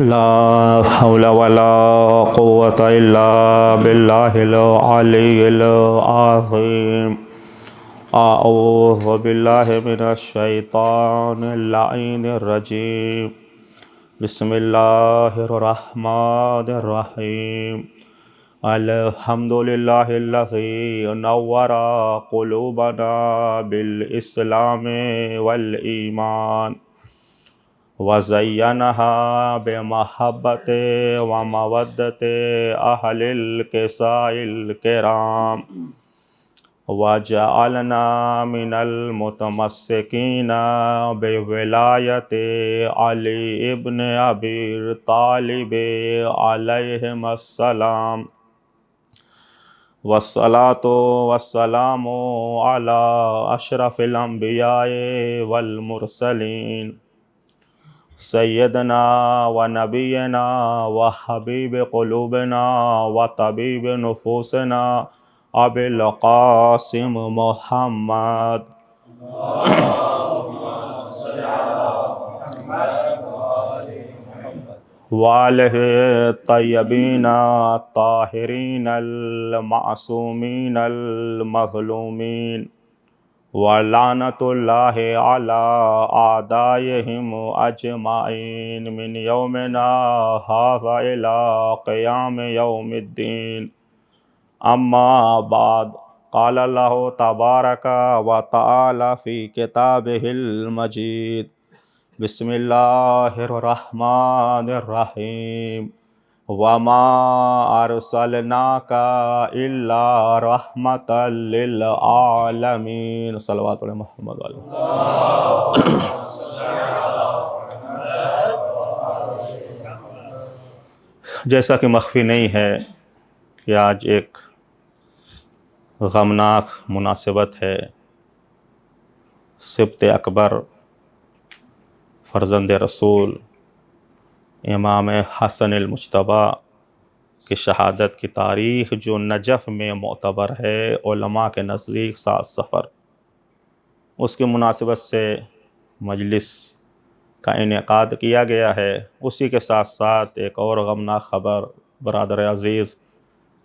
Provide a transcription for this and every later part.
لا حول ولا قوة إلا بالله العلي العظيم. أعوذ بالله من الشيطان اللعين الرجيم. بسم الله الرحمن الرحيم. الحمد لله الذي نور قلوبنا بالإسلام والإيمان وزينها بمحبة ومودة أهل الكساء الكرام وجعلنا من المتمسكين بولاية علي ابن أبي طالب عليهم السلام. والصلاة والسلام على أشرف الأنبياء والمرسلين سيدنا ونبينا وحبيب قلوبنا وطبيب نفوسنا أبي القاسم محمد وآله الطيبين الطاهرين المعصومين المظلومين ولعنة الله على أعدائهم أجمعين من يومنا هذا إلى قيام يوم الدين. أما بعد، قال الله تبارك وتعالى في كتابه المجيد: بسم الله الرحمن الرحيم. وما أرسلناك إلا رحمة للعالمين. صلوات علی محمد علیہ. جیسا کہ مخفی نہیں ہے کہ آج ایک غمناک مناسبت ہے. سبط اکبر فرزند رسول امام حسن المجتبیٰ کی شہادت کی تاریخ جو نجف میں معتبر ہے علماء کے نزدیک 7 صفر، اس کی مناسبت سے مجلس کا انعقاد کیا گیا ہے. اسی کے ساتھ ساتھ ایک اور غمناک خبر، برادر عزیز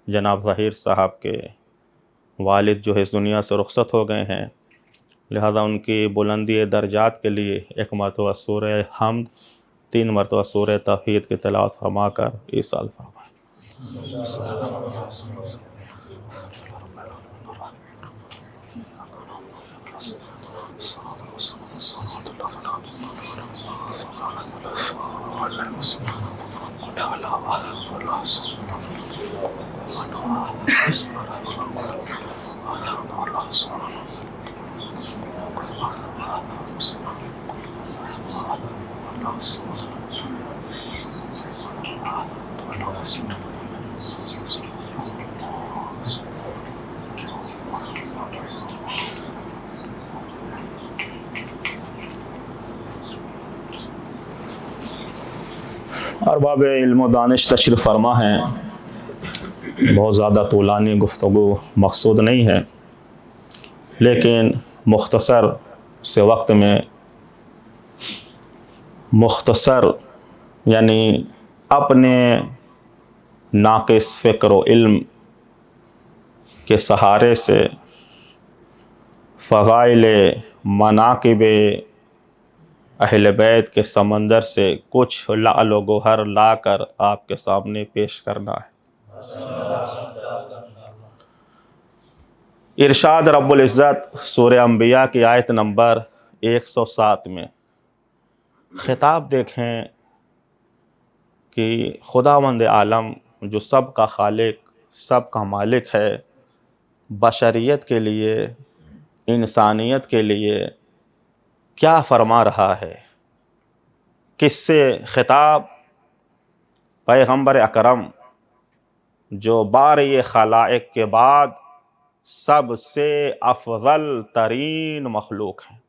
جناب ظہیر صاحب کے والد جو ہے اس دنیا سے رخصت ہو گئے ہیں، لہذا ان کی بلندی درجات کے لیے 1 مرتبہ سورہ حمد، 3 مرتبہ سورہ توحید کی تلاوت فرما کر ایصال فرمائیں. ارباب علم و دانش تشریف فرما ہیں. بہت زیادہ طولانی گفتگو مقصود نہیں ہے، لیکن مختصر سے وقت میں مختصر یعنی اپنے ناقص فکر و علم کے سہارے سے فضائل مناقب اہل بیت کے سمندر سے کچھ لعل و گوہر لا کر آپ کے سامنے پیش کرنا ہے. ارشاد رب العزت سورہ انبیاء کی آیت نمبر 107 میں خطاب دیکھیں کہ خداوند عالم جو سب کا خالق، سب کا مالک ہے، بشریت کے لیے، انسانیت کے لیے کیا فرما رہا ہے. کس سے خطاب؟ پیغمبر اکرم جو بارئ خلائق کے بعد سب سے افضل ترین مخلوق ہیں.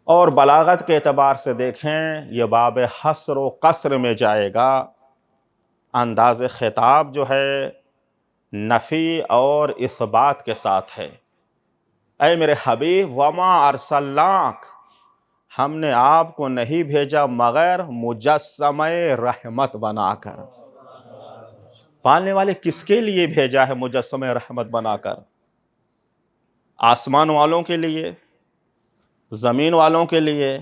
اور بلاغت کے اعتبار سے دیکھیں یہ باب حصر و قصر میں جائے گا. انداز خطاب جو ہے نفی اور اثبات کے ساتھ ہے. اے میرے حبیب وما ارسلناک، ہم نے آپ کو نہیں بھیجا مگر مجسمہ رحمت بنا کر۔ پالنے والے کس کے لیے بھیجا ہے مجسمہ رحمت بنا کر؟ آسمان والوں کے لیے، زمین والوں کے لیے،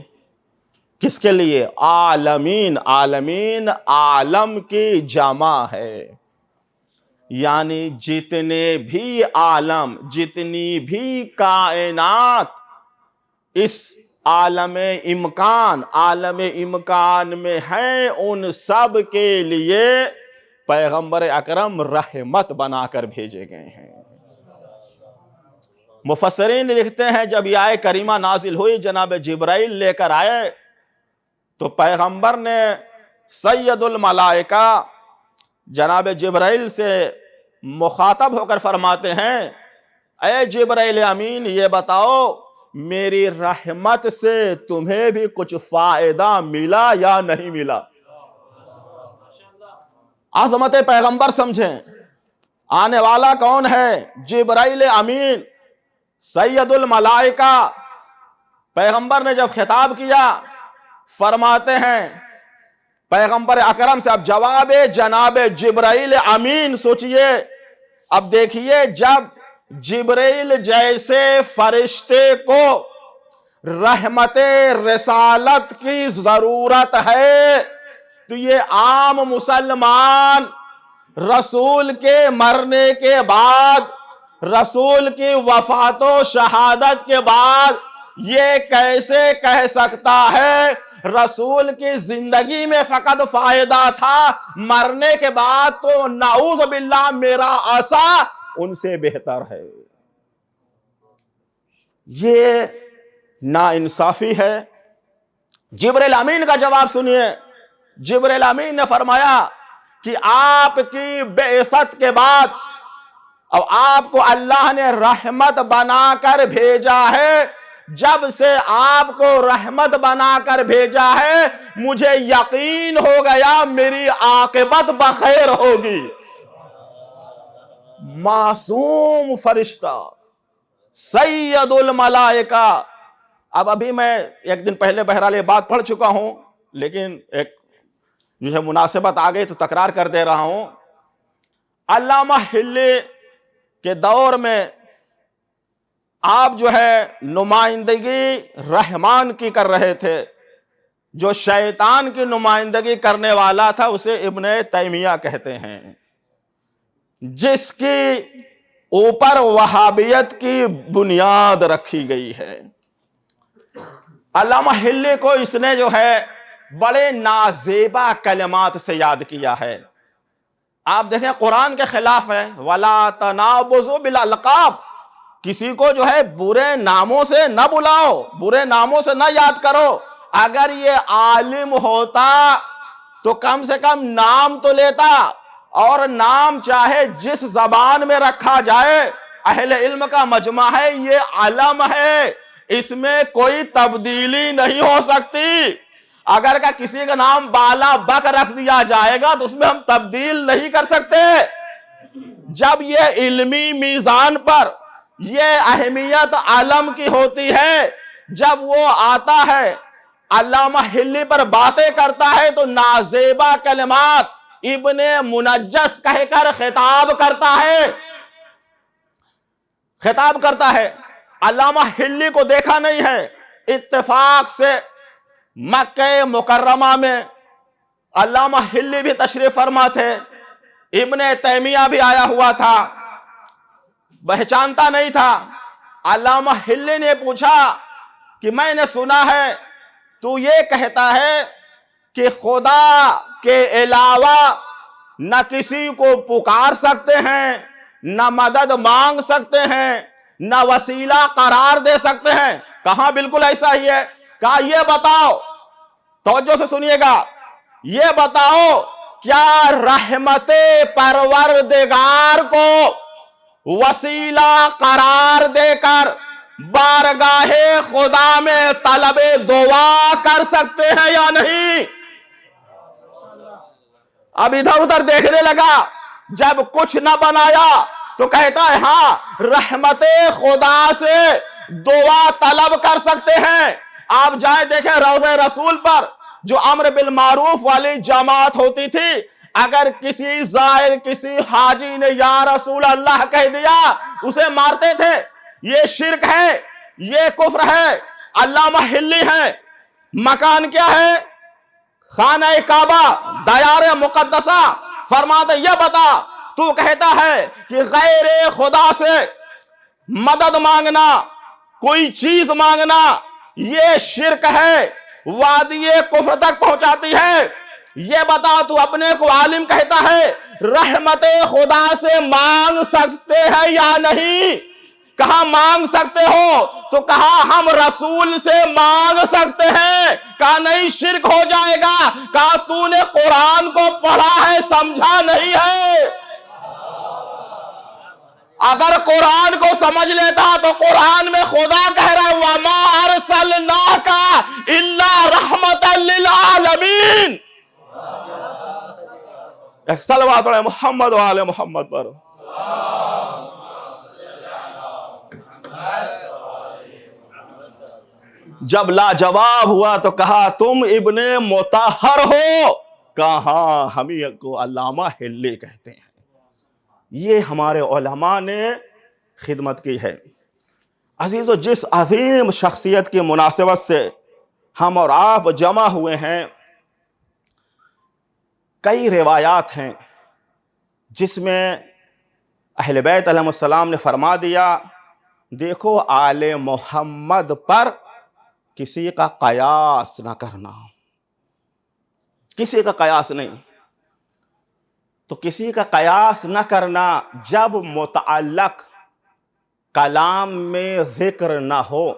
کس کے لیے؟ عالمین۔ عالمین عالم کی جمع ہے، یعنی جتنے بھی عالم، جتنی بھی کائنات اس عالم امکان میں ہیں، ان سب کے لیے پیغمبر اکرم رحمت بنا کر بھیجے گئے ہیں۔ مفسرین لکھتے ہیں جب یہ آیت کریمہ نازل ہوئی، جناب جبرائیل لے کر آئے تو پیغمبر نے سید الملائکہ جناب جبرائیل سے مخاطب ہو کر فرماتے ہیں، اے جبرائیل امین یہ بتاؤ میری رحمت سے تمہیں بھی کچھ فائدہ ملا یا نہیں ملا؟ عظمت پیغمبر سمجھیں، آنے والا کون ہے؟ جبرائیل امین، سید الملائکہ۔ پیغمبر نے جب خطاب کیا فرماتے ہیں پیغمبر اکرم سے، اب جواب جناب جبرائیل امین سوچئے، اب دیکھیے جب جبرائیل جیسے فرشتے کو رحمت رسالت کی ضرورت ہے تو یہ عام مسلمان رسول کے مرنے کے بعد، رسول کی وفات و شہادت کے بعد یہ کیسے کہہ سکتا ہے رسول کی زندگی میں فقط فائدہ تھا، مرنے کے بعد تو نعوذ باللہ میرا عصا ان سے بہتر ہے؟ یہ ناانصافی ہے۔ جبرائیل امین کا جواب سنیے۔ جبرائیل امین نے فرمایا کہ آپ کی بعثت کے بعد اب آپ کو اللہ نے رحمت بنا کر بھیجا ہے، جب سے آپ کو رحمت بنا کر بھیجا ہے مجھے یقین ہو گیا میری عاقبت بخیر ہوگی۔ معصوم فرشتہ، سید الملائکہ۔ اب ابھی میں ایک دن پہلے بہرحال یہ بات پڑھ چکا ہوں، لیکن ایک جو ہے مناسبت آ گئی تو تکرار کر دے رہا ہوں۔ علامہ ہلی کے دور میں آپ جو ہے نمائندگی رحمان کی کر رہے تھے، جو شیطان کی نمائندگی کرنے والا تھا اسے ابن تیمیہ کہتے ہیں، جس کی اوپر وہابیت کی بنیاد رکھی گئی ہے۔ علامہ ہلی کو اس نے جو ہے بڑے نازیبا کلمات سے یاد کیا ہے۔ آپ دیکھیں قرآن کے خلاف ہے، وَلَا تَنَابُزُوا بِالْأَلْقَابِ، کسی کو جو ہے برے ناموں سے نہ بلاؤ، برے ناموں سے نہ یاد کرو۔ اگر یہ عالم ہوتا تو کم سے کم نام تو لیتا، اور نام چاہے جس زبان میں رکھا جائے، اہل علم کا مجمع ہے، یہ علم ہے، اس میں کوئی تبدیلی نہیں ہو سکتی۔ اگر کا کسی کا نام بالا بک رکھ دیا جائے گا تو اس میں ہم تبدیل نہیں کر سکتے۔ جب یہ علمی میزان پر یہ اہمیت علم کی ہوتی ہے، جب وہ آتا ہے علامہ ہلی پر باتیں کرتا ہے تو نازیبا کلمات ابن منجس کہہ کر خطاب کرتا ہے۔ علامہ ہلی کو دیکھا نہیں ہے، اتفاق سے مکہ مکرمہ میں علامہ ہلی بھی تشریف فرما تھے، ابن تیمیہ بھی آیا ہوا تھا، پہچانتا نہیں تھا۔ علامہ ہلی نے پوچھا کہ میں نے سنا ہے تو یہ کہتا ہے کہ خدا کے علاوہ نہ کسی کو پکار سکتے ہیں، نہ مدد مانگ سکتے ہیں، نہ وسیلہ قرار دے سکتے ہیں۔ کہاں بالکل ایسا ہی ہے۔ کہا یہ بتاؤ، توجہ سے سنیے گا، یہ بتاؤ کیا رحمت پروردگار کو وسیلہ قرار دے کر بارگاہ خدا میں طلب دعا کر سکتے ہیں یا نہیں؟ اب ادھر ادھر دیکھنے لگا، جب کچھ نہ بنایا تو کہتا ہے ہاں رحمت خدا سے دعا طلب کر سکتے ہیں، آپ جائیں دیکھیں روضہ رسول پر جو امر بالمعروف والی جماعت ہوتی تھی، اگر کسی زائر کسی حاجی نے یا رسول اللہ کہہ دیا اسے مارتے تھے۔ یہ شرک ہے، یہ کفر ہے۔ علامہ حلی ہے، مکان کیا ہے؟ خانہ کعبہ، دیار مقدسہ۔ فرماتے یہ بتا، تو کہتا ہے کہ غیر خدا سے مدد مانگنا، کوئی چیز مانگنا، یہ شرک ہے، وادی کفر تک پہنچاتی ہے۔ یہ بتا، تو اپنے کو عالم کہتا ہے، رحمت خدا سے مانگ سکتے ہیں یا نہیں؟ کہا مانگ سکتے ہو، تو کہا ہم رسول سے مانگ سکتے ہیں۔ کہا نہیں، شرک ہو جائے گا۔ کہا تو نے قرآن کو پڑھا ہے، سمجھا نہیں ہے۔ اگر قرآن کو سمجھ لیتا تو قرآن میں خدا کہہ رہا ہے وَمَا أَرْسَلْنَاكَ إِلَّا رَحْمَةً لِلْعَالَمِينَ۔ ایک صلوات پڑھیں محمد و آل محمد پر۔ جب لاجواب ہوا تو کہا تم ابن مطہر ہو؟ کہاں، ہمیں کو علامہ حلی کہتے ہیں۔ یہ ہمارے علماء نے خدمت کی ہے۔ عزیزو، جس عظیم شخصیت کی مناسبت سے ہم اور آپ جمع ہوئے ہیں، کئی روایات ہیں جس میں اہل بیت علیہ السلام نے فرما دیا، دیکھو آل محمد پر کسی کا قیاس نہ کرنا، کسی کا قیاس نہیں۔ تو کسی کا قیاس نہ کرنا جب متعلق کلام میں ذکر نہ ہو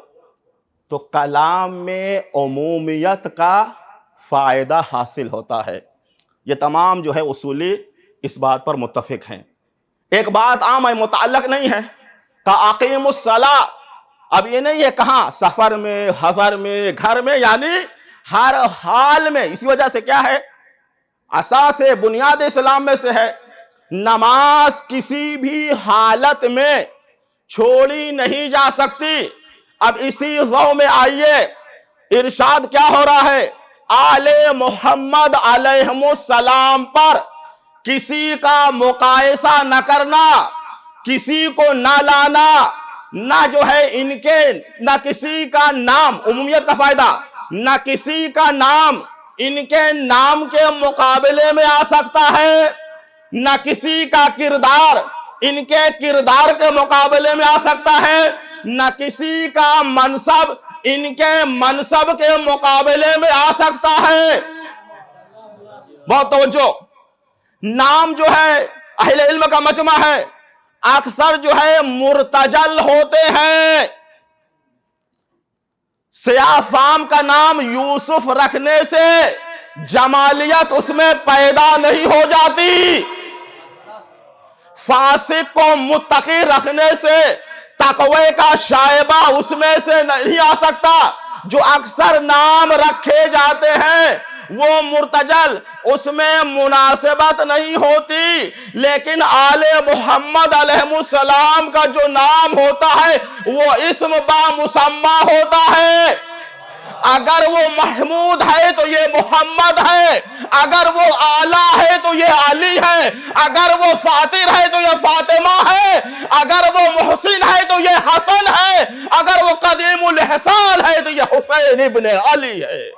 تو کلام میں عمومیت کا فائدہ حاصل ہوتا ہے۔ یہ تمام جو ہے اصولی اس بات پر متفق ہیں۔ ایک بات عام ہے، متعلق نہیں ہے۔ اقیم الصلاۃ، اب یہ نہیں ہے کہاں، سفر میں، حضر میں، گھر میں، یعنی ہر حال میں۔ اسی وجہ سے کیا ہے، اساس بنیاد اسلام میں سے ہے، نماز کسی بھی حالت میں چھوڑی نہیں جا سکتی۔ اب اسی ضوء میں آئیے، ارشاد کیا ہو رہا ہے، آل محمد علیہم السلام پر کسی کا مقایسہ نہ کرنا، کسی کو نہ لانا، نہ جو ہے ان کے، نہ کسی کا نام، عمومیت کا فائدہ، نہ کسی کا نام ان کے نام کے مقابلے میں آ سکتا ہے، نہ کسی کا کردار ان کے کردار کے مقابلے میں آ سکتا ہے، نہ کسی کا منصب ان کے منصب کے مقابلے میں آ سکتا ہے۔ بہت توجہ، نام جو ہے اہل علم کا مجمع ہے، اکثر جو ہے مرتجل ہوتے ہیں۔ سیاہ فام کا نام یوسف رکھنے سے جمالیت اس میں پیدا نہیں ہو جاتی، فاسق کو متقی رکھنے سے تقوی کا شائبہ اس میں سے نہیں آ سکتا۔ جو اکثر نام رکھے جاتے ہیں وہ مرتجل، اس میں مناسبت نہیں ہوتی، لیکن آل محمد علیہ السلام کا جو نام ہوتا ہے وہ اسم با مسمى ہوتا ہے۔ اگر وہ محمود ہے تو یہ محمد ہے، اگر وہ اعلیٰ ہے تو یہ علی ہے، اگر وہ فاتر ہے تو یہ فاطمہ ہے، اگر وہ محسن ہے تو یہ حسن ہے، اگر وہ قدیم الاحسان ہے تو یہ حسین ابن علی ہے۔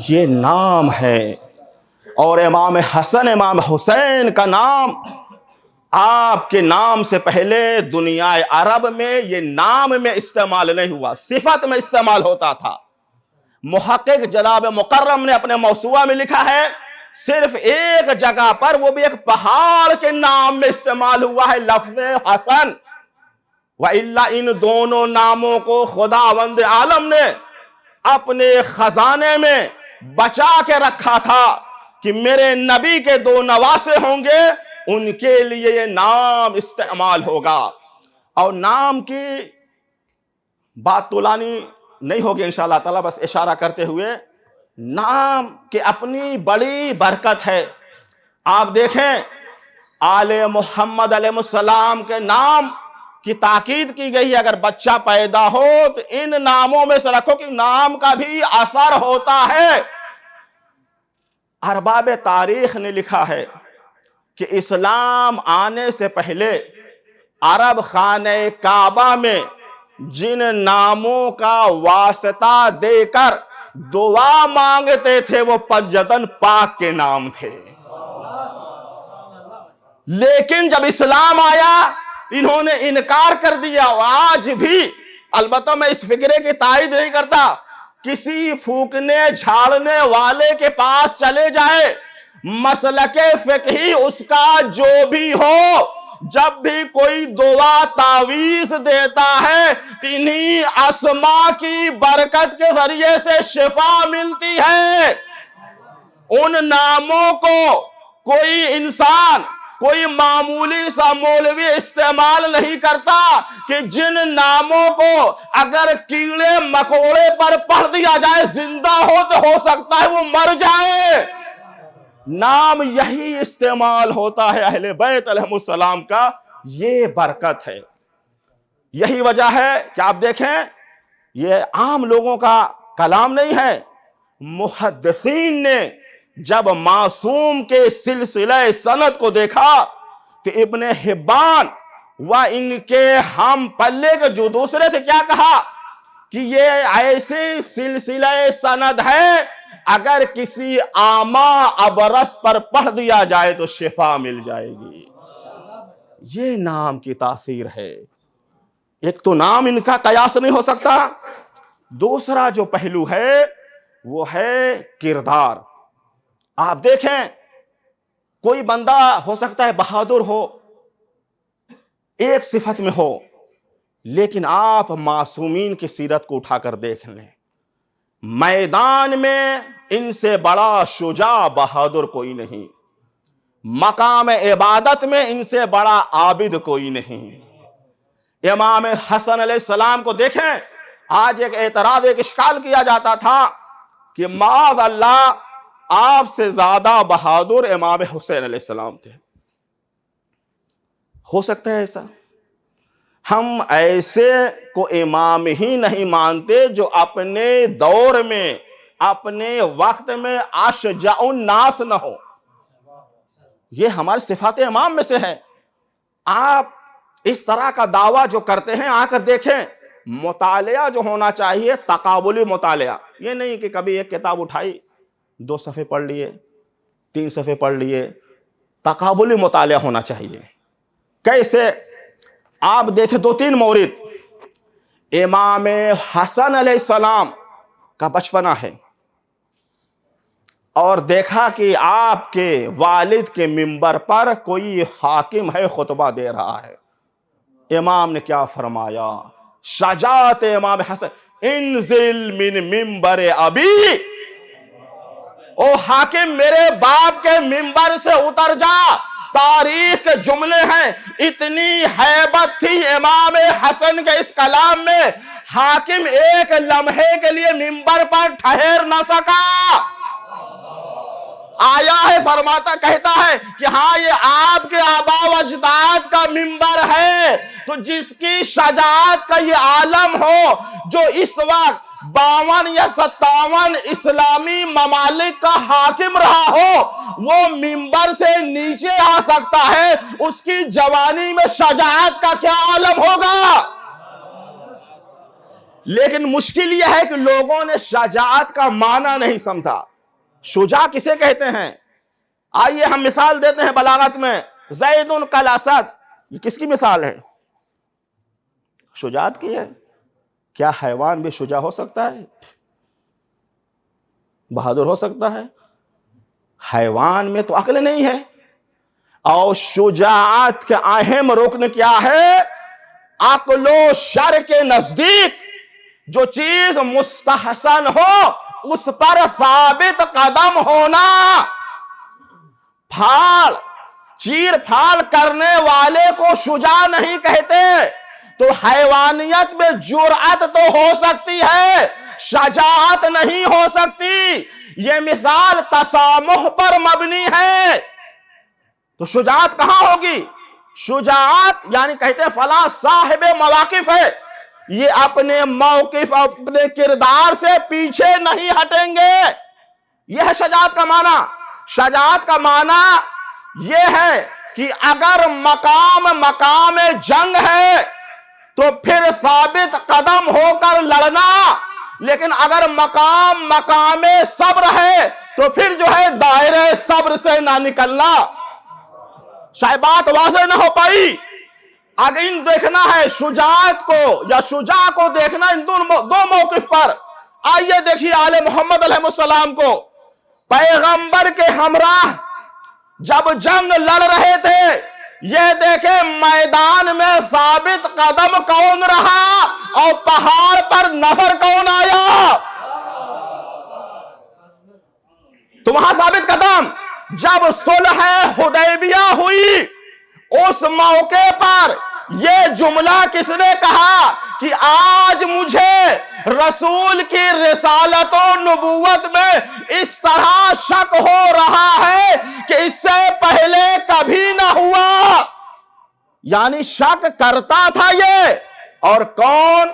یہ نام ہے، اور امام حسن امام حسین کا نام آپ کے نام سے پہلے دنیا عرب میں یہ نام میں استعمال نہیں ہوا، صفت میں استعمال ہوتا تھا۔ محقق جناب مکرم نے اپنے موسوعہ میں لکھا ہے، صرف ایک جگہ پر، وہ بھی ایک پہاڑ کے نام میں استعمال ہوا ہے لفظ حسن، وَإِلَّا ان دونوں ناموں کو خداوند عالم نے اپنے خزانے میں بچا کے رکھا تھا کہ میرے نبی کے دو نواسے ہوں گے، ان کے لیے یہ نام استعمال ہوگا۔ اور نام کی بات طولانی نہیں ہوگی انشاءاللہ تعالی، بس اشارہ کرتے ہوئے نام کی اپنی بڑی برکت ہے. آپ دیکھیں آل محمد علیہ السلام کے نام کی تاکید کی گئی ہے. اگر بچہ پیدا ہو تو ان ناموں میں سے رکھو کہ نام کا بھی اثر ہوتا ہے. ارباب تاریخ نے لکھا ہے کہ اسلام آنے سے پہلے عرب خانہ کعبہ میں جن ناموں کا واسطہ دے کر دعا مانگتے تھے وہ پنجتن پاک کے نام تھے. لیکن جب اسلام آیا انہوں نے انکار کر دیا. آج بھی البتہ میں اس فکرے کی تائید نہیں کرتا، کسی پھونکنے جھاڑنے والے کے پاس چلے جائے، مسلک فقہی اس کا جو بھی ہو، جب بھی کوئی دعا تعویذ دیتا ہے انہی اسماء کی برکت کے ذریعے سے شفا ملتی ہے. ان ناموں کو کوئی انسان، کوئی معمولی سا مولوی استعمال نہیں کرتا کہ جن ناموں کو اگر کیڑے مکوڑے پر پڑھ دیا جائے زندہ ہو تو ہو سکتا ہے وہ مر جائے. نام یہی استعمال ہوتا ہے اہل بیت علیہ السلام کا. یہ برکت ہے. یہی وجہ ہے کہ آپ دیکھیں یہ عام لوگوں کا کلام نہیں ہے. محدثین نے جب معصوم کے سلسلہ سند کو دیکھا کہ ابن حبان و ان کے ہم پلے کے جو دوسرے تھے کیا کہا کہ یہ ایسی سلسلہ سند ہے اگر کسی آما ابرس پر پڑھ دیا جائے تو شفا مل جائے گی. یہ نام کی تاثیر ہے. ایک تو نام ان کا قیاس نہیں ہو سکتا. دوسرا جو پہلو ہے وہ ہے کردار. آپ دیکھیں کوئی بندہ ہو سکتا ہے بہادر ہو، ایک صفت میں ہو، لیکن آپ معصومین کی سیرت کو اٹھا کر دیکھ لیں، میدان میں ان سے بڑا شجاع بہادر کوئی نہیں، مقام عبادت میں ان سے بڑا عابد کوئی نہیں. امام حسن علیہ السلام کو دیکھیں. آج ایک اعتراض، ایک اشکال کیا جاتا تھا کہ معاذ اللہ آپ سے زیادہ بہادر امام حسین علیہ السلام تھے. ہو سکتا ہے ایسا؟ ہم ایسے کو امام ہی نہیں مانتے جو اپنے دور میں اپنے وقت میں اشجع الناس نہ ہو. یہ ہماری صفات امام میں سے ہے. آپ اس طرح کا دعویٰ جو کرتے ہیں آ کر دیکھیں. مطالعہ جو ہونا چاہیے تقابلی مطالعہ، یہ نہیں کہ کبھی ایک کتاب اٹھائی 2 صفحے پڑھ لیے 3 صفحے پڑھ لیے. تقابلی مطالعہ ہونا چاہیے. کیسے؟ آپ دیکھیں 2-3 مورد. امام حسن علیہ السلام کا بچپنا ہے اور دیکھا کہ آپ کے والد کے منبر پر کوئی حاکم ہے خطبہ دے رہا ہے. امام نے کیا فرمایا؟ شجاعت امام حسن، انزل من منبر ابی، او حاکم میرے باپ کے منبر سے اتر جا. تاریخ کے جملے ہیں. اتنی ہیبت تھی امام حسن کے اس کلام میں، حاکم ایک لمحے کے لیے منبر پر ٹھہر نہ سکا. آیا ہے فرماتا کہتا ہے کہ ہاں یہ آپ کے آبا و اجداد کا منبر ہے. تو جس کی شجاعت کا یہ عالم ہو، جو اس وقت 52 یا 57 اسلامی ممالک کا حاکم رہا ہو، وہ منبر سے نیچے آ سکتا ہے، اس کی جوانی میں شجاعت کا کیا عالم ہوگا. لیکن مشکل یہ ہے کہ لوگوں نے شجاعت کا معنی نہیں سمجھا. شجاع کسے کہتے ہیں؟ آئیے ہم مثال دیتے ہیں بلاغت میں. زید کالاسد، یہ کس کی مثال ہے؟ شجاعت کی ہے. کیا حیوان بھی شجاع ہو سکتا ہے؟ بہادر ہو سکتا ہے؟ حیوان میں تو عقل نہیں ہے. اور شجاعت کے اہم رکن کیا ہے؟ عقل و شر کے نزدیک جو چیز مستحسن ہو اس پر ثابت قدم ہونا. چیر پھاڑ کرنے والے کو شجاع نہیں کہتے. تو حیوانیت میں جرأت تو ہو سکتی ہے، شجاعت نہیں ہو سکتی. یہ مثال تسامح پر مبنی ہے۔ تو شجاعت کہاں ہوگی؟ شجاعت یعنی کہتے ہیں فلاں صاحب مواقف ہے، یہ اپنے موقف اپنے کردار سے پیچھے نہیں ہٹیں گے۔ یہ ہے شجاعت کا معنی۔ شجاعت کا معنی یہ ہے کہ اگر مقام جنگ ہے تو پھر ثابت قدم ہو کر لڑنا، لیکن اگر مقام صبر ہے تو پھر جو ہے دائرہ صبر سے نہ نکلنا۔ شاید بات واضح نہ ہو پائی۔ اگر ان دیکھنا ہے شجاعت کو یا شجاع کو دیکھنا ان دو موقف پر، آئیے دیکھیے آل محمد علیہ السلام کو، پیغمبر کے ہمراہ جب جنگ لڑ رہے تھے، یہ دیکھیں میدان میں ثابت قدم کون رہا اور پہاڑ پر نفر کون آیا؟ تو وہاں ثابت قدم۔ جب صلح حدیبیہ ہوئی اس موقع پر یہ جملہ کس نے کہا کہ آج مجھے رسول کی رسالت و نبوت میں اس طرح شک ہو رہا ہے کہ اس سے پہلے کبھی نہ ہوا۔ یعنی شک کرتا تھا یہ، اور کون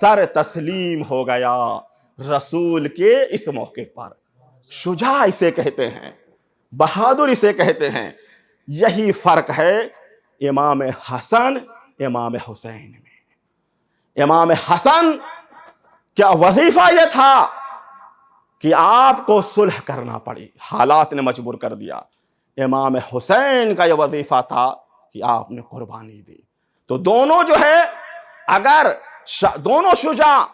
سر تسلیم ہو گیا رسول کے اس موقف پر۔ شجاع اسے کہتے ہیں، بہادر اسے کہتے ہیں۔ یہی فرق ہے امام حسن امام حسین میں۔ امام حسن کیا وظیفہ یہ تھا کہ آپ کو صلح کرنا پڑی، حالات نے مجبور کر دیا۔ امام حسین کا یہ وظیفہ تھا کہ آپ نے قربانی دی۔ تو دونوں جو ہے اگر دونوں شجاع،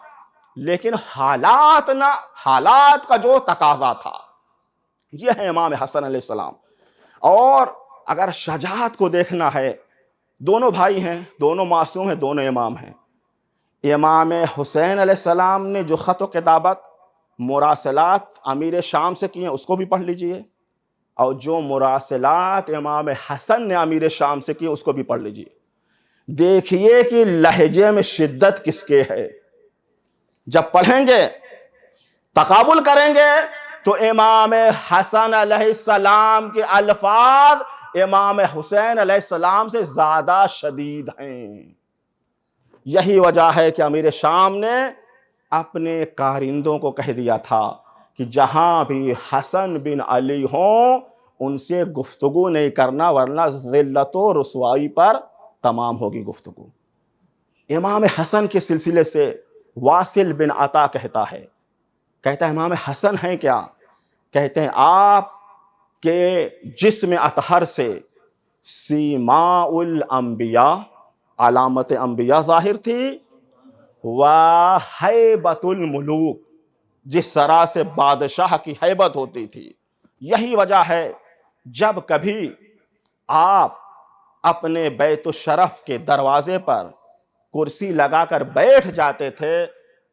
لیکن حالات کا جو تقاضا تھا، یہ ہے امام حسن علیہ السلام۔ اور اگر شجاعت کو دیکھنا ہے، دونوں بھائی ہیں، دونوں معصوم ہیں، دونوں امام ہیں۔ امام حسین علیہ السلام نے جو خط و کتابت مراسلات امیر شام سے کیے اس کو بھی پڑھ لیجئے، اور جو مراسلات امام حسن نے امیر شام سے کیے اس کو بھی پڑھ لیجئے۔ دیکھیے کہ لہجے میں شدت کس کے ہے۔ جب پڑھیں گے تقابل کریں گے تو امام حسن علیہ السلام کے الفاظ امام حسین علیہ السلام سے زیادہ شدید ہیں۔ یہی وجہ ہے کہ امیر شام نے اپنے کارندوں کو کہہ دیا تھا کہ جہاں بھی حسن بن علی ہوں ان سے گفتگو نہیں کرنا، ورنہ ذلت و رسوائی پر تمام ہوگی گفتگو۔ امام حسن کے سلسلے سے واصل بن عطا کہتا ہے امام حسن ہیں کیا؟ کہتے ہیں آپ کے جسم اطہر سے سیماء الانبیاء، علامت انبیاء ظاہر تھی، وہیبت الملوک، جس طرح سے بادشاہ کی ہیبت ہوتی تھی۔ یہی وجہ ہے جب کبھی آپ اپنے بیت الشرف کے دروازے پر کرسی لگا کر بیٹھ جاتے تھے،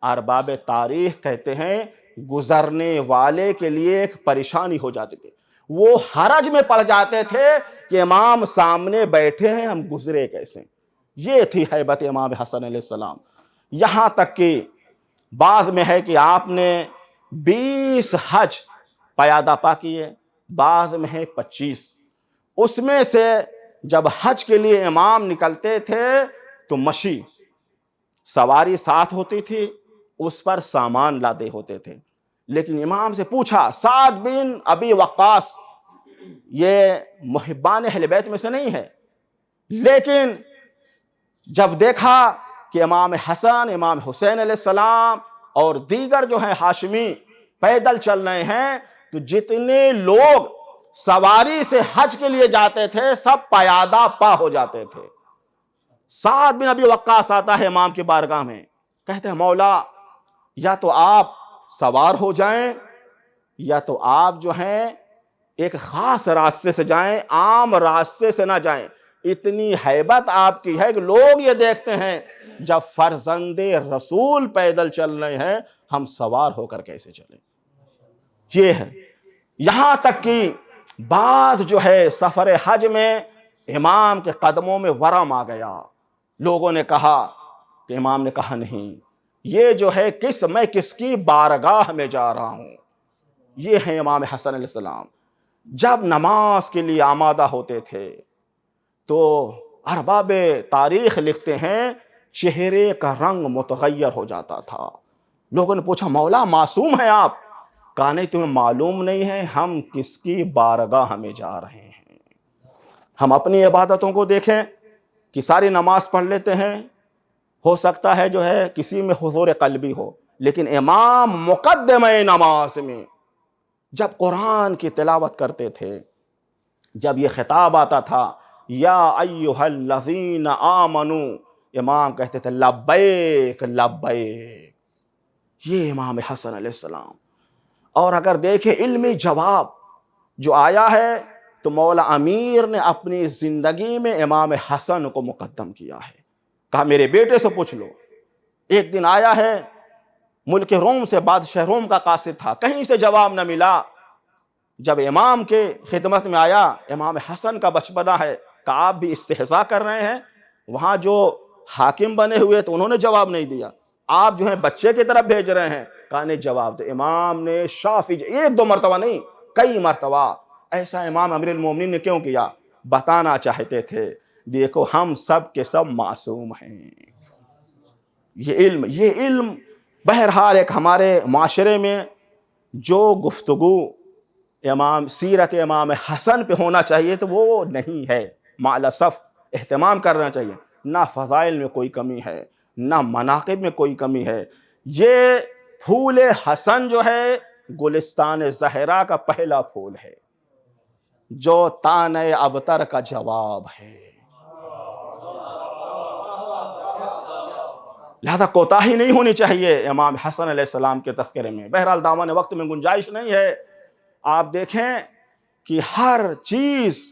ارباب تاریخ کہتے ہیں گزرنے والے کے لیے ایک پریشانی ہو جاتی تھی، وہ حرج میں پڑ جاتے تھے کہ امام سامنے بیٹھے ہیں، ہم گزرے کیسے۔ یہ تھی ہیبت امام حسن علیہ السلام۔ یہاں تک کہ بعض میں ہے کہ آپ نے 20 حج پیادہ پا کیے، بعض میں ہے 25۔ اس میں سے جب حج کے لیے امام نکلتے تھے تو مشی سواری ساتھ ہوتی تھی، اس پر سامان لادے ہوتے تھے۔ لیکن امام سے پوچھا، سعد بن ابی وقاص یہ محبان اہل بیت میں سے نہیں ہے، لیکن جب دیکھا کہ امام حسن امام حسین علیہ السلام اور دیگر جو ہیں ہاشمی پیدل چل رہے ہیں، تو جتنے لوگ سواری سے حج کے لیے جاتے تھے سب پیادہ پا ہو جاتے تھے۔ سعد بن ابی وقاص آتا ہے امام کی بارگاہ میں، کہتے ہیں مولا یا تو آپ سوار ہو جائیں یا تو آپ جو ہیں ایک خاص راستے سے جائیں، عام راستے سے نہ جائیں۔ اتنی ہیبت آپ کی ہے کہ لوگ یہ دیکھتے ہیں جب فرزند رسول پیدل چل رہے ہیں ہم سوار ہو کر کیسے چلیں۔ یہ ہے، یہاں تک کہ بعض جو ہے سفر حج میں امام کے قدموں میں ورم آ گیا۔ لوگوں نے کہا کہ امام نے کہا نہیں، یہ جو ہے میں کس کی بارگاہ میں جا رہا ہوں، یہ ہیں امام حسن علیہ السلام. جب نماز کے لیے آمادہ ہوتے تھے تو ارباب تاریخ لکھتے ہیں چہرے کا رنگ متغیر ہو جاتا تھا. لوگوں نے پوچھا مولا معصوم ہیں آپ؟ کہا نہیں تمہیں معلوم نہیں ہے ہم کس کی بارگاہ میں جا رہے ہیں. ہم اپنی عبادتوں کو دیکھیں کہ ساری نماز پڑھ لیتے ہیں، ہو سکتا ہے جو ہے کسی میں حضور قلبی ہو، لیکن امام مقدمہ نماز میں جب قرآن کی تلاوت کرتے تھے، جب یہ خطاب آتا تھا یا ایھا الذین آمنوا، امام کہتے تھے لبیک لبیک. یہ امام حسن علیہ السلام. اور اگر دیکھیں علمی جواب جو آیا ہے تو مولا امیر نے اپنی زندگی میں امام حسن کو مقدم کیا ہے. کہا میرے بیٹے سے پوچھ لو. ایک دن آیا ہے ملک روم سے، بادشاہ روم کا قاصد تھا، کہیں سے جواب نہ ملا. جب امام کے خدمت میں آیا، امام حسن کا بچپنا ہے، کہا آپ بھی استہزاء کر رہے ہیں؟ وہاں جو حاکم بنے ہوئے تو انہوں نے جواب نہیں دیا، آپ جو ہیں بچے کی طرف بھیج رہے ہیں. کہا نہیں جواب دے. امام نے شافی ایک دو مرتبہ نہیں کئی مرتبہ. ایسا امام امیر المومنین نے کیوں کیا؟ بتانا چاہتے تھے دیکھو ہم سب کے سب معصوم ہیں. یہ علم بہرحال ایک ہمارے معاشرے میں جو گفتگو امام سیرت امام حسن پہ ہونا چاہیے تو وہ نہیں ہے. مع الاسف اہتمام کرنا چاہیے. نہ فضائل میں کوئی کمی ہے، نہ مناقب میں کوئی کمی ہے. یہ پھول حسن جو ہے گلستان زہرا کا پہلا پھول ہے جو تانے ابتر کا جواب ہے. لہذا کوتاہی نہیں ہونی چاہیے امام حسن علیہ السلام کے تذکرے میں. بہرحال دامن وقت میں گنجائش نہیں ہے. آپ دیکھیں کہ ہر چیز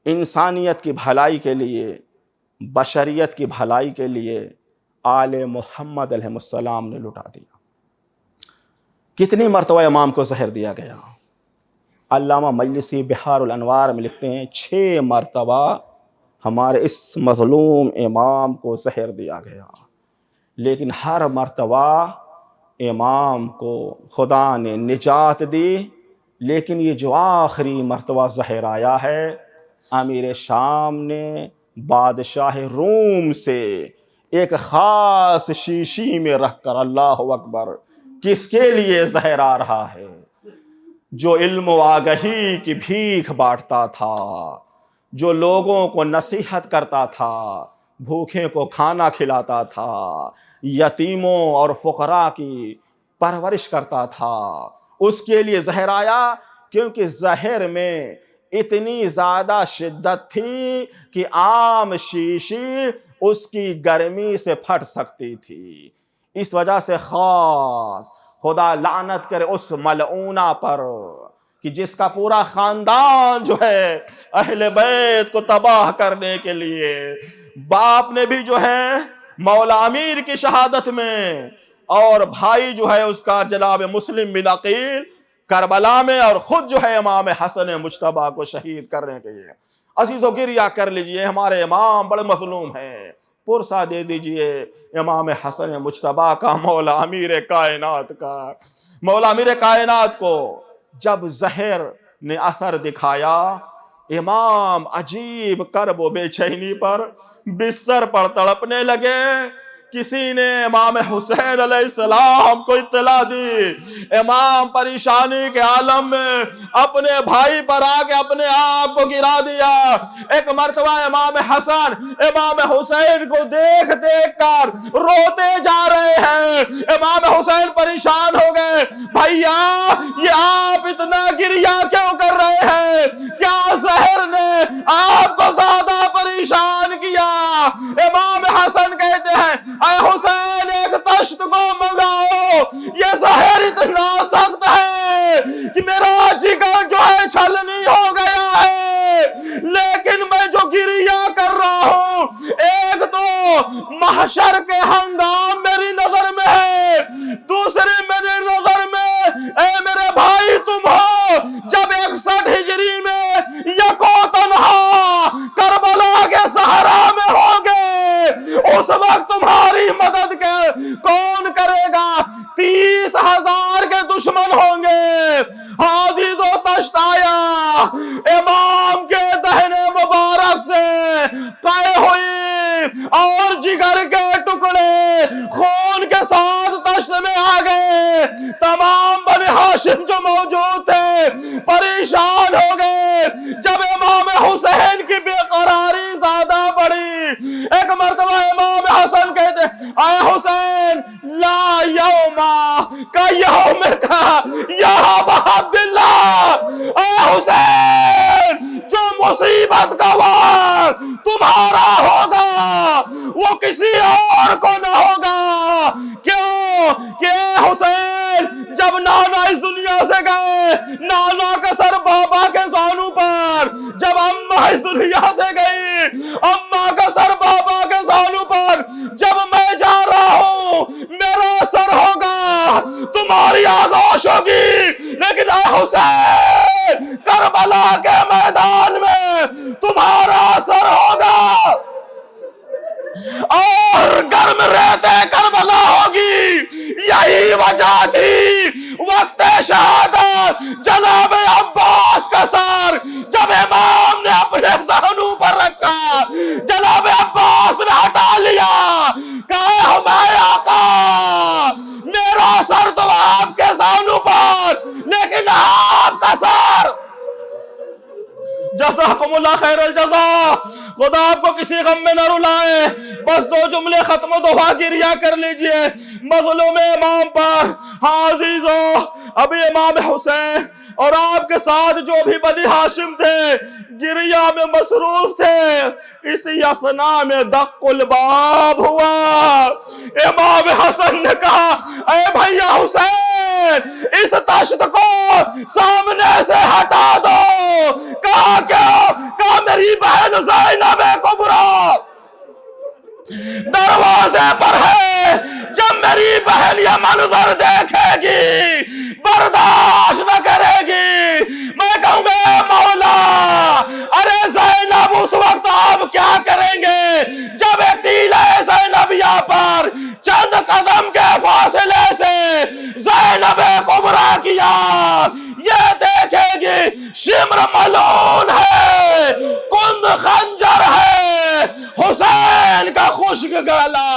انسانیت کی بھلائی کے لیے، بشریت کی بھلائی کے لیے آل محمد علیہ السلام نے لٹا دیا. کتنی مرتبہ امام کو زہر دیا گیا؟ علامہ مجلسی بحار الانوار میں لکھتے ہیں 6 مرتبہ ہمارے اس مظلوم امام کو زہر دیا گیا، لیکن ہر مرتبہ امام کو خدا نے نجات دی. لیکن یہ جو آخری مرتبہ زہر آیا ہے، امیر شام نے بادشاہ روم سے ایک خاص شیشی میں رکھ کر، اللہ اکبر، کس کے لیے زہر آ رہا ہے؟ جو علم و آگہی کی بھیک بانٹتا تھا، جو لوگوں کو نصیحت کرتا تھا، بھوکے کو کھانا کھلاتا تھا، یتیموں اور فقراء کی پرورش کرتا تھا، اس کے لیے زہر آیا. کیونکہ زہر میں اتنی زیادہ شدت تھی کہ عام شیشی اس کی گرمی سے پھٹ سکتی تھی. اس وجہ سے خاص خدا لعنت کرے اس ملعونہ پر کہ جس کا پورا خاندان جو ہے اہل بیت کو تباہ کرنے کے لیے، باپ نے بھی جو ہے مولا امیر کی شہادت میں، اور بھائی جو ہے اس کا جناب مسلم بن عقیل کربلا میں، اور خود جو ہے امام حسن مجتبیٰ کو شہید کرنے کے لیے. عزیزو گریہ کر لیجئے، ہمارے امام بڑے مظلوم ہیں. پرسہ دے دیجئے امام حسن مجتبیٰ کا، مولا امیر کائنات کا. مولا امیر کائنات کو جب زہر نے اثر دکھایا، امام عجیب کرب و بے چینی پر بستر پر تڑپنے لگے. کسی نے امام حسین علیہ السلام کو اطلاع دی. امام پریشانی کے عالم میں اپنے بھائی پر آ کے اپنے آپ کو گرا دیا. ایک مرتبہ امام حسن امام حسین کو دیکھ دیکھ کر روتے جا رہے ہیں. امام حسین پریشان ہو گئے، بھائیا یہ آپ اتنا گریہ کیوں کر رہے ہیں؟ کیا زہر نے آپ کو زیادہ پریشان کیا؟ امام حسن کہتے ہیں اے حسین ایک تشت کو منگاؤ، یہ زہر اتنا سخت ہے کہ میرا جگر جو ہے چھلنی ہو گیا ہے. لیکن میں جو گریہ کر رہا ہوں، ایک تو محشر کے ہنگام میری نظر میں ہے، دوسری میری نظر میں اے میرے بھائی تم ہو جب 61 ہجری میں یکو تنہا کربلا کے صحرا میں ہوگے. اس وقت تمہاری مدد کون کرے گا؟ 30,000 کے دشمن ہوں گے. اور جگر کے ٹکڑے خون کے ساتھ دشت میں آ گئے. تمام بنی ہاشم جو موجود تھے پریشان ہو گئے. جب امام حسین کی بے قراری زیادہ بڑھی، ایک مرتبہ امام حسن کہتے اے حسین لا یوما کا یوم کا یا ابا عبداللہ، اے حسین جو مصیبت کا وقت تمہارا ہوگا وہ کسی اور کو نہ ہوگا. کیوں کہ اے حسین جب نانا اس دنیا سے گئے، نانا کا سر بابا کے زانو پر، جب اماں اس دنیا سے گئی، اماں کا سر بابا کے زانو پر، جب میں جا رہا ہوں میرا سر ہوگا، تمہاری آغوش ہوگی، لیکن اے حسین کربلا کے میدان میں تمہارا سر ہوگا اور گرم رہتے کربلا ہوگی. یہی وجہ تھی وقت شہادت جناب عباس کا سر جب امام نے اپنے زانو پر رکھا، جناب عباس نے ہٹا لیا، کہا ہمارے آقا میرا سر تو آپ کے زانو پر، لیکن آپ کا سر. جزاکم اللہ خیر الجزا. خدا آپ کو کسی غم میں نہ رلائے. بس دو جملے ختم و دعا کی ریا کر لیجئے مظلوم امام پر. ہاں عزیزو، ابھی امام حسین اور آپ کے ساتھ جو بھی بنی ہاشم تھے گریہ میں مصروف تھے. اسی اثنا میں دق الباب ہوا. امام حسن نے کہا اے بھیا حسین اس تشت کو سامنے سے ہٹا دو. کہا کیوں؟ کہا میری بہن زینب کبریٰ دروازے پر ہے، جب میری بہن یہ منظر دیکھے گی برداشت نہ کرے گی. میں کہوں گا اے مولا ارے زینب اس وقت آپ کیا کریں گے جب ایک ٹیلہ زینبیہ پر چند قدم کے فاصلے سے زینب کبریٰ کی آنکھ یہ دیکھے گی شمر ملعون ہے، کند خنجر ہے، حسین کا خشک گلا.